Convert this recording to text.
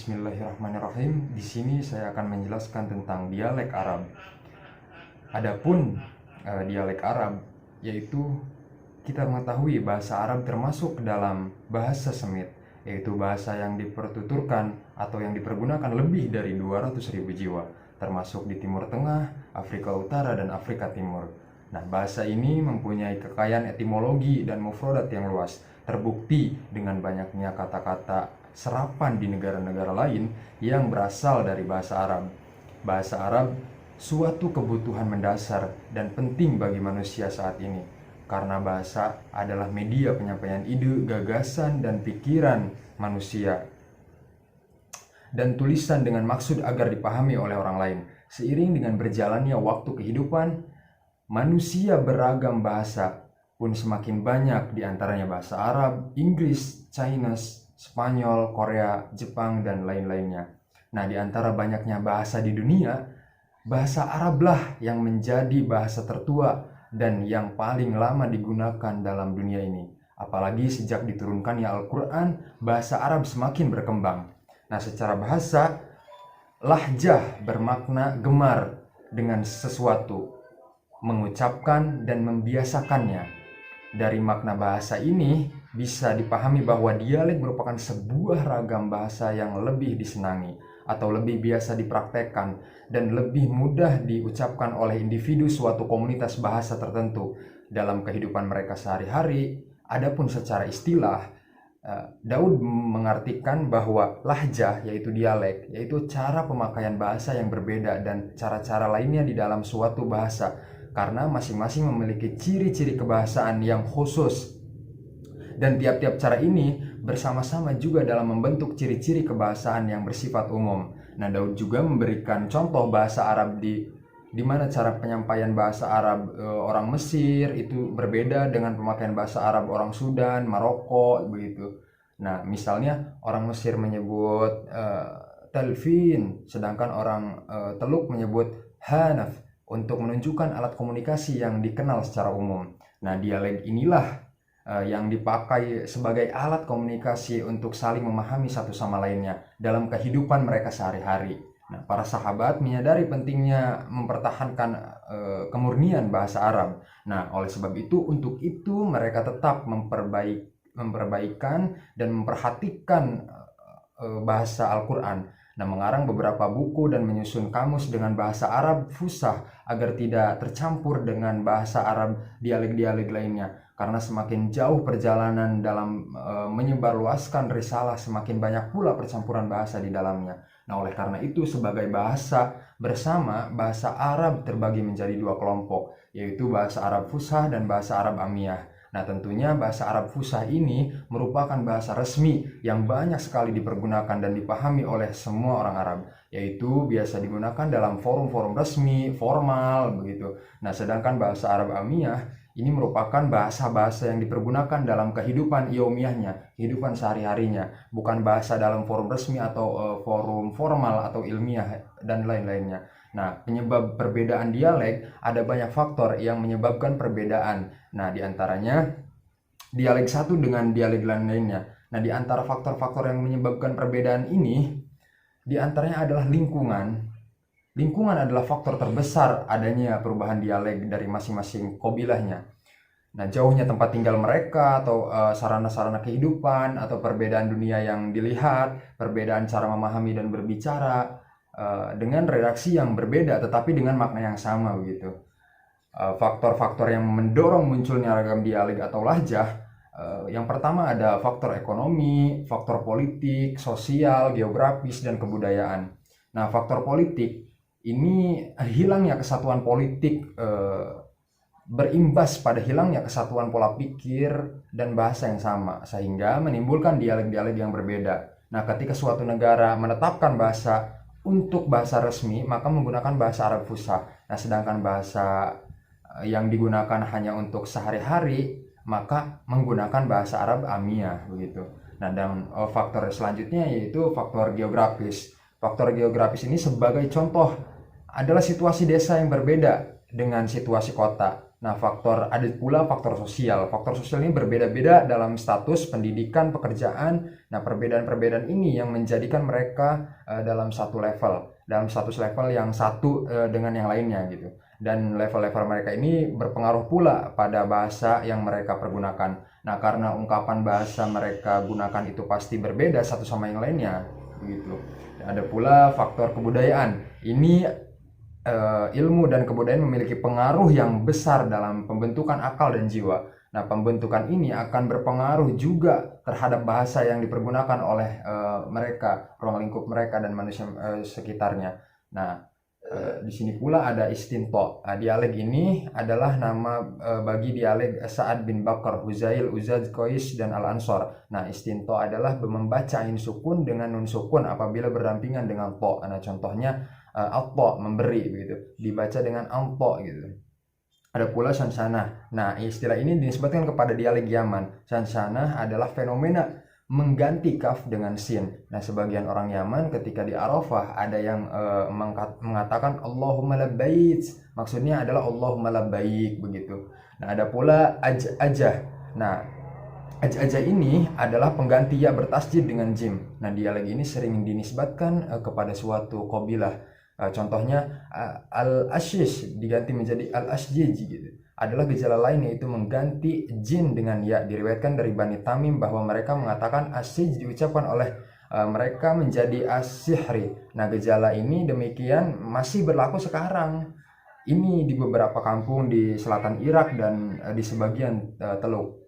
Bismillahirrahmanirrahim. Di sini saya akan menjelaskan tentang dialek Arab. Adapun dialek Arab, yaitu kita mengetahui bahasa Arab termasuk dalam bahasa Semit, yaitu bahasa yang dipertuturkan atau yang dipergunakan lebih dari 200.000 jiwa, termasuk di Timur Tengah, Afrika Utara, dan Afrika Timur. Nah, bahasa ini mempunyai kekayaan etimologi dan mufradat yang luas, terbukti dengan banyaknya kata-kata serapan di negara-negara lain yang berasal dari bahasa Arab. Bahasa Arab suatu kebutuhan mendasar dan penting bagi manusia saat ini, karena bahasa adalah media penyampaian ide, gagasan, dan pikiran manusia, dan tulisan dengan maksud agar dipahami oleh orang lain. Seiring dengan berjalannya waktu kehidupan, manusia beragam bahasa pun semakin banyak, diantaranya bahasa Arab, Inggris, Chinese, Spanyol, Korea, Jepang, dan lain-lainnya. Nah, di antara banyaknya bahasa di dunia, bahasa Arablah yang menjadi bahasa tertua dan yang paling lama digunakan dalam dunia ini. Apalagi sejak diturunkannya Al-Quran, bahasa Arab semakin berkembang. Nah, secara bahasa, lahjah bermakna gemar dengan sesuatu, mengucapkan dan membiasakannya. Dari makna bahasa ini bisa dipahami bahwa dialek merupakan sebuah ragam bahasa yang lebih disenangi atau lebih biasa dipraktekkan dan lebih mudah diucapkan oleh individu suatu komunitas bahasa tertentu dalam kehidupan mereka sehari-hari. Adapun secara istilah, Daud mengartikan bahwa lahjah, yaitu dialek, yaitu cara pemakaian bahasa yang berbeda dan cara-cara lainnya di dalam suatu bahasa, karena masing-masing memiliki ciri-ciri kebahasaan yang khusus, dan tiap-tiap cara ini bersama-sama juga dalam membentuk ciri-ciri kebahasaan yang bersifat umum. Nah, Daud juga memberikan contoh bahasa Arab di mana cara penyampaian bahasa Arab orang Mesir itu berbeda dengan pemakaian bahasa Arab orang Sudan, Maroko, begitu. Nah, misalnya orang Mesir menyebut telfin, sedangkan orang Teluk menyebut hanaf, untuk menunjukkan alat komunikasi yang dikenal secara umum. Nah, dialek inilah yang dipakai sebagai alat komunikasi untuk saling memahami satu sama lainnya dalam kehidupan mereka sehari-hari. Nah, para sahabat menyadari pentingnya mempertahankan kemurnian bahasa Arab. Nah, oleh sebab itu, untuk itu mereka tetap memperbaikan dan memperhatikan bahasa Al-Quran. Nah, mengarang beberapa buku dan menyusun kamus dengan bahasa Arab fusah agar tidak tercampur dengan bahasa Arab dialek-dialek lainnya. Karena semakin jauh perjalanan dalam menyebarluaskan risalah, semakin banyak pula percampuran bahasa di dalamnya. Nah, oleh karena itu, sebagai bahasa bersama, bahasa Arab terbagi menjadi dua kelompok, yaitu bahasa Arab fusah dan bahasa Arab amiyah. Nah, tentunya bahasa Arab fusah ini merupakan bahasa resmi yang banyak sekali dipergunakan dan dipahami oleh semua orang Arab, yaitu biasa digunakan dalam forum-forum resmi, formal, begitu. Nah, sedangkan bahasa Arab amiyah ini merupakan bahasa-bahasa yang dipergunakan dalam kehidupan yaumiyahnya, kehidupan sehari-harinya, bukan bahasa dalam forum resmi atau forum formal atau ilmiah dan lain-lainnya. Nah, penyebab perbedaan dialek, ada banyak faktor yang menyebabkan perbedaan. Nah, diantaranya dialek satu dengan dialek lainnya. Nah, di antara faktor-faktor yang menyebabkan perbedaan ini, diantaranya adalah lingkungan. Lingkungan adalah faktor terbesar adanya perubahan dialek dari masing-masing kabilahnya. Nah, jauhnya tempat tinggal mereka atau sarana-sarana kehidupan atau perbedaan dunia yang dilihat, perbedaan cara memahami dan berbicara dengan redaksi yang berbeda tetapi dengan makna yang sama, begitu. Faktor-faktor yang mendorong munculnya ragam dialek atau lahjah, yang pertama ada faktor ekonomi, faktor politik, sosial, geografis, dan kebudayaan. Nah, faktor politik ini, hilangnya kesatuan politik berimbas pada hilangnya kesatuan pola pikir dan bahasa yang sama, sehingga menimbulkan dialek-dialek yang berbeda. Nah, ketika suatu negara menetapkan bahasa untuk bahasa resmi, maka menggunakan bahasa Arab fusah. Nah, sedangkan bahasa yang digunakan hanya untuk sehari-hari, maka menggunakan bahasa Arab amiyah, begitu. Nah, dan faktor selanjutnya yaitu faktor geografis. Faktor geografis ini sebagai contoh adalah situasi desa yang berbeda dengan situasi kota. Nah, ada pula faktor sosial. Faktor sosial ini berbeda-beda dalam status pendidikan, pekerjaan. Nah, perbedaan-perbedaan ini yang menjadikan mereka dalam status level yang satu dengan yang lainnya gitu. Dan level-level mereka ini berpengaruh pula pada bahasa yang mereka pergunakan. Nah, karena ungkapan bahasa mereka gunakan itu pasti berbeda satu sama yang lainnya, begitu. Ada pula faktor kebudayaan. Ini ilmu dan kebudayaan memiliki pengaruh yang besar dalam pembentukan akal dan jiwa. Nah, pembentukan ini akan berpengaruh juga terhadap bahasa yang dipergunakan oleh mereka, ruang lingkup mereka dan manusia sekitarnya. Nah, di sini pula ada istinto. Dialek ini adalah nama bagi dialek Sa'ad bin Bakar, Huzail, Uzad, Qais, dan Al-Ansor. Nah, istinto adalah membaca ain sukun dengan nun sukun apabila berdampingan dengan to. Nah, contohnya al-to, memberi begitu, dibaca dengan al-to gitu. Ada pula sansanah. Nah, istilah ini dinisbatkan kepada dialek Yaman. Sansanah adalah fenomena mengganti kaf dengan sin. Nah, sebagian orang Yaman ketika di Arafah ada yang mengatakan Allahumma labbaik. Maksudnya adalah Allahumma labbaik begitu. Nah, ada pula ajah. Nah, ajah ini adalah pengganti ya bertasjid dengan jim. Nah, dialek ini sering dinisbatkan kepada suatu qabilah. Contohnya al-ashish diganti menjadi al-ashjij gitu. Adalah gejala lain yaitu mengganti jin dengan ya. Diriwayatkan dari Bani Tamim bahwa mereka mengatakan ashij diucapkan oleh mereka menjadi as-sihri. Nah, gejala ini demikian masih berlaku sekarang. Ini di beberapa kampung di selatan Irak dan di sebagian Teluk.